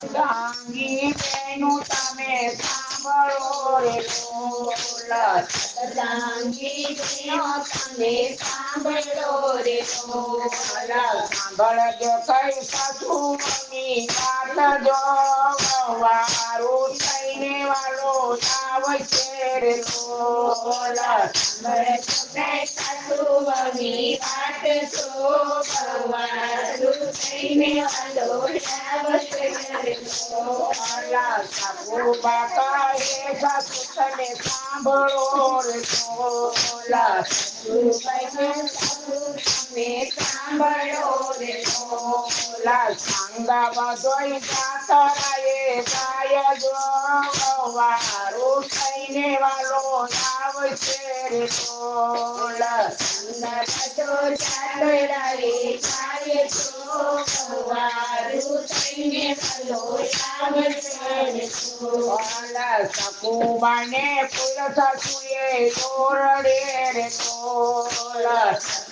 ગાંગી બેનું તમે સાંભળો રે લોલ સતસંગી બહેનો તમે સાંભળો રે લોલ સાંભળજો કઈ સાસુની વાત જો વારું થઈને વાલો આવશે રે લોલ સાસુની વાત તો ભગવાન થઈને વાલો આવશે રે લોલ સાસુબા કહે સાસુ તને સાંભળો રે લોલ તમે સાંભળો રે લોલ સાંગા બધોય જાતરાએ ગાય જો વારું થઈને વાલો આવશે રે લોલ બધો ચાતરાએ ગાય તો સવારું થઈને વાલો આવશે રે લોલ સકુબાને ફૂલ સાસુએ ઓરડે રે લોલ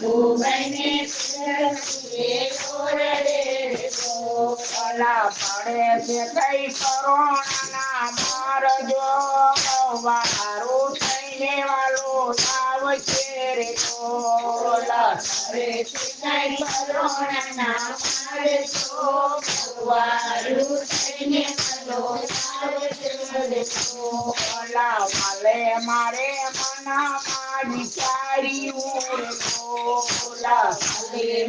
ઉભાઈને સુરસુએ ઓરડે રે લોલ પડે છે કઈ કરોણા મારજો વારું થઈને વાલો આવશે રે લોલ રે કઈ કરોના મારે તો વારું થઈને વાલો આવશે રે લોલ વાલે મારે મનમાં વિચાર્યું રે લોલ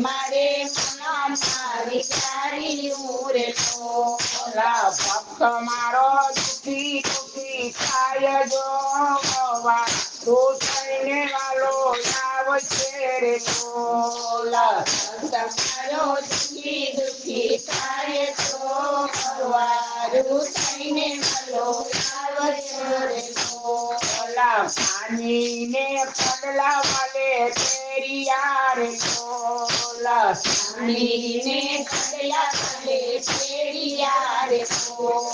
મારે મનમાં વિચાર્યું રે લોલ ભક્ત મારો દુખી દુખી થાય જો વારું થઈને વાલો આવશે રે લોલ તમારો દુખી દુખી થાય તો વારું થઈને વાલો આવશે રે લોલ પાણીને પડલા વાલે તેરિયા રે લોલ પાણીને કડલા વાલે પેડિયા રે લોલ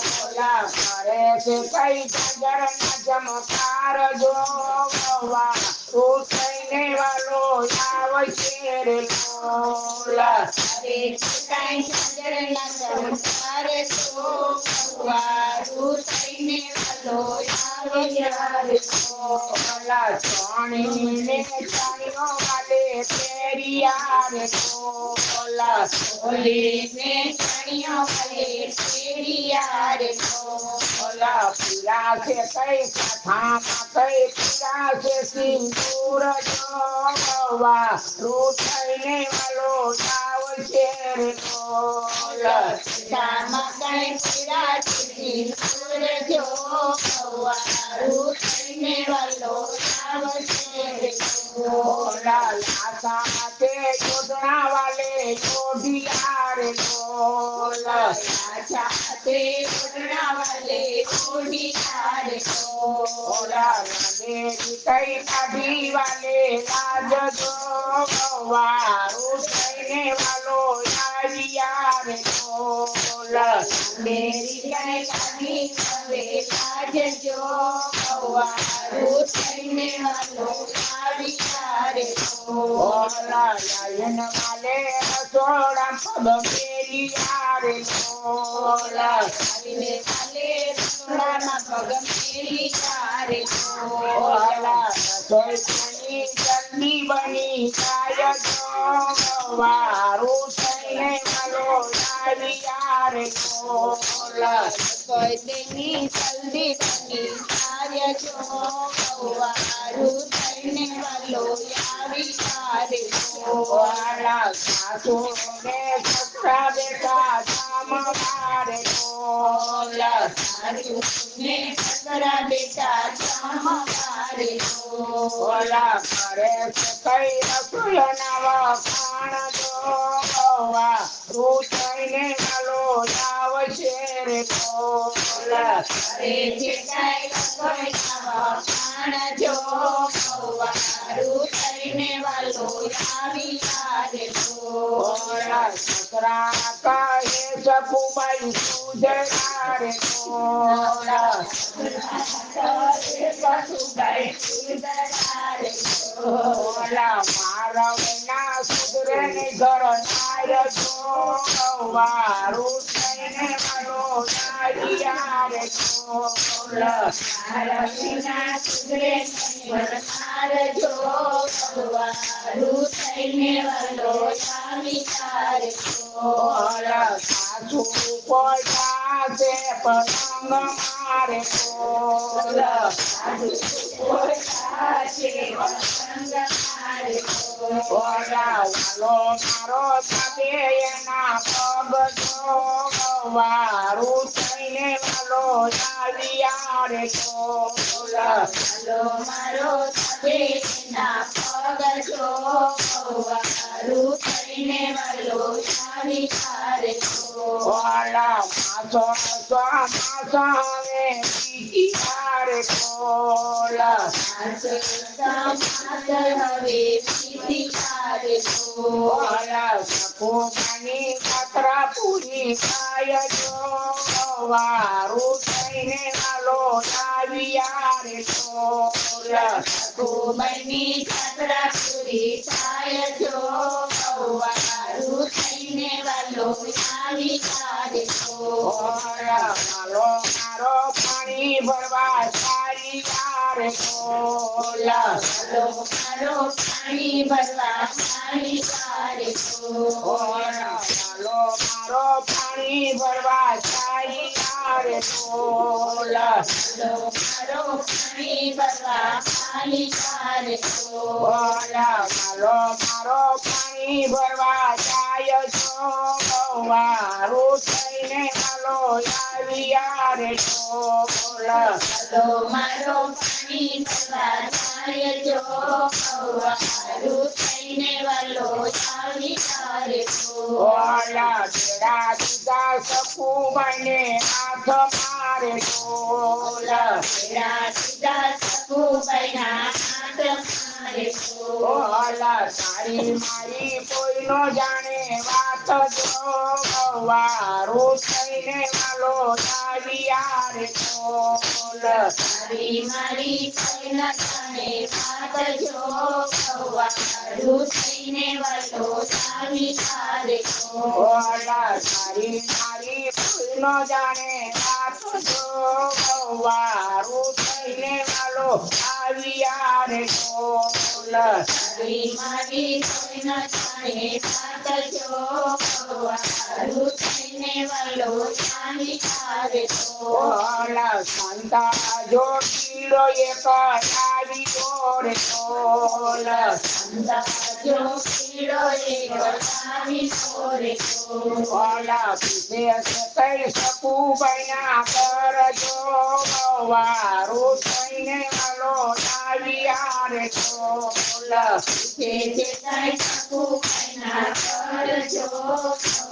કરે છે કઈ જગર ના ચમકાર જો વારું થઈને વાલો આવશે રે લોલ રે કઈ ચંદ્રના ચમકાર તો વારું થઈને વાલો આવશે રે લોલ ચોણીને ચાણીઓ વાલે તેરિયા રે લોલ ઓલીને ચણિયો વાલે પેડિયા રે લોલ પીરા છે કઈ કથામાં કઈ પીરા છે સિંદૂર જો વારું થઈને વાલો આવશે રે લોલ ધામા કઈ પીડા ચીરી જો વારું થઈને વાલો આવશે રે લોલ લાસા તે યોજના વાલે યોધિયા રે લોલ સાથે ઓઢણા વાલે ઓઢિયા રે લોલ દેવી કઈ કાઢી વાલે લાજ જો વારું થઈને વાલો આવ્યા રે લોલ મેરી કઈ કાઢી હવે લાજજો વારું થઈને વાલો આવ્યા રે લોલ લાયન વાલે રસોડા પગ મેલિયા રે લોલ આવીને કાલે રસોડામાં પગ મેલિયા રે લોલ રસોઈ જલ્દી બની જાય જો વારું થઈને વાલો આવ્યા રે લોલ તેની જલ્દી બની કાર્ય જો વારું થઈને વાલો આવ્યા રે લોલ સાસુ ને સસરા બેટા જામવારે લોલ ને સસરા બેટા જમવારે લોલ કરે છે કઈ રસોઈના વખાણ જો વારું થઈને વાલો આવશે રે લોલ રે જે કઈ રસોઈના વખાણ જો વારું થઈને વાલો આવ્યા રે લોલ સસરા કહે સકુબાઈ સુધરા રે લોલ સસુબાઈ સુધરા રે લોલ મારા વિના સુધરે ને કરનાર જો વારું થઈને વાલો આવ્યા રે ઢોલ મારા વિના સુધરે નહીં વરસાદ જો વારું થઈને વાલો આવી તારે ઢોલ સાસુ પડાશે પતંગ મારે ઢોલ વાલો મારો જાતે એના પગ જો વારું થઈને વાલો આવ્યા રે ઢોલ મારો ના પગ જો વારું થઈને વાલો આવી તારે ઓલા માસો માસાવે રે ઢોલ હવે પીતી તારે ઓલા સપોમાની કાતરા પૂરી થાય જો વારું થઈને વાલો આવ્યા રે ઢોલ બની જાત્રા પૂરી થાય જો વારું થઈને વાલો આવી તારે મારો મારો પાણી ભરવા સારી રે ઢોલ મારો પાણી ભરવા આવી તારે મારો મારો પાણી ભરવા સારી રે ઢોલ મારો પાણી ભરવા આવી તારે મારો મારો પાણી ભરવા જાય છો વારું થઈને માલો આવ્યા રે ઢોલ મારો પાણી ભરવા જાય જો વારું થઈને વાલો આવી તારે ઓલા બેડા દીધા સખુબાઈને હાથ મારે ઢોલ સીધા સખુબાઈના હાથ મારે ઓલા તારી મારી કોઈ નો જાણે વાત જો વારું થઈને વાલો આવ્યા રે ઢોલ મારી કોઈ ન જાણે વાત જો વારું થઈને વાલો આવી તારે ઓલા તારી મારી કોઈ નો જાણે વાત જો વારું થઈને વાલો આવ્યા રે ઢોલ મારી કોઈ ન જાણે વાત જો વારું થઈને વાલો આવી તારે ઓલા સંતા જો કીડો એક આવ્યો રે ઢોલ જો કીડો એક આવી રે ઓલા પીધે કઈ શકું બન્યા કરજો વારું થઈને વાલો આવ્યા રે ઢોલ જે કઈ શકું કઈના કરજો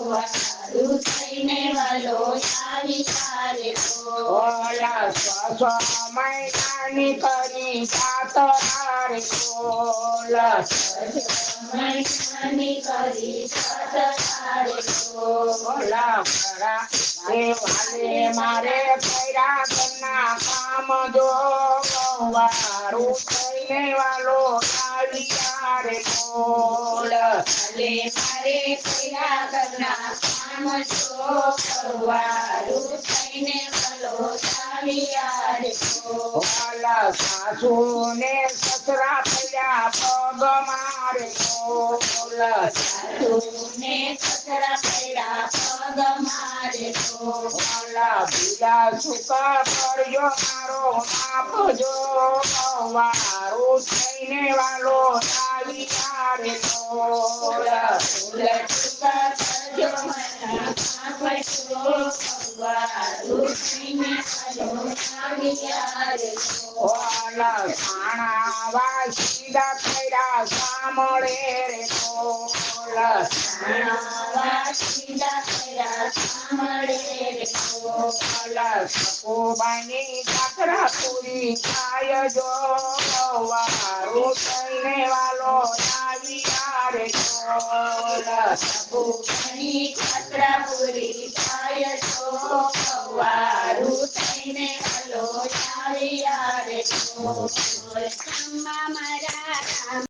વારું થઈને વાલો આવી તારે ઓલા સ્વ મહિનાની કરી જાત રે ઢોલ મૈનાની કરી તારે ઓલા ખરા વાલે મારે કર્યા ઘરના કામ જો વારું થઈને વાલો આવ્યા રે ઢોલ મારે કયા ઘરના કામ જો વારું થઈને વાલો આવ્યા રે ઓલા સાસુ ને સસરા થયા પગ મારે ઢોલ ને કચરા પડ્યા પગ મારે ઓલા બીજા સુકા કર્યો મારો માપ જો વારું થઈને વાલો આવ્યા રે ઢોલ ઓલા ખાણા વાસીદા થયા સાંભળે રે ઢોલ ઓલા સકુબાની જાત્રા પૂરી થાય જો વારું થઈને વાલો આવ્યા રે ઢોલ પૂરી થાય તો વારું થઈને વાલો આવ્યા રે મારા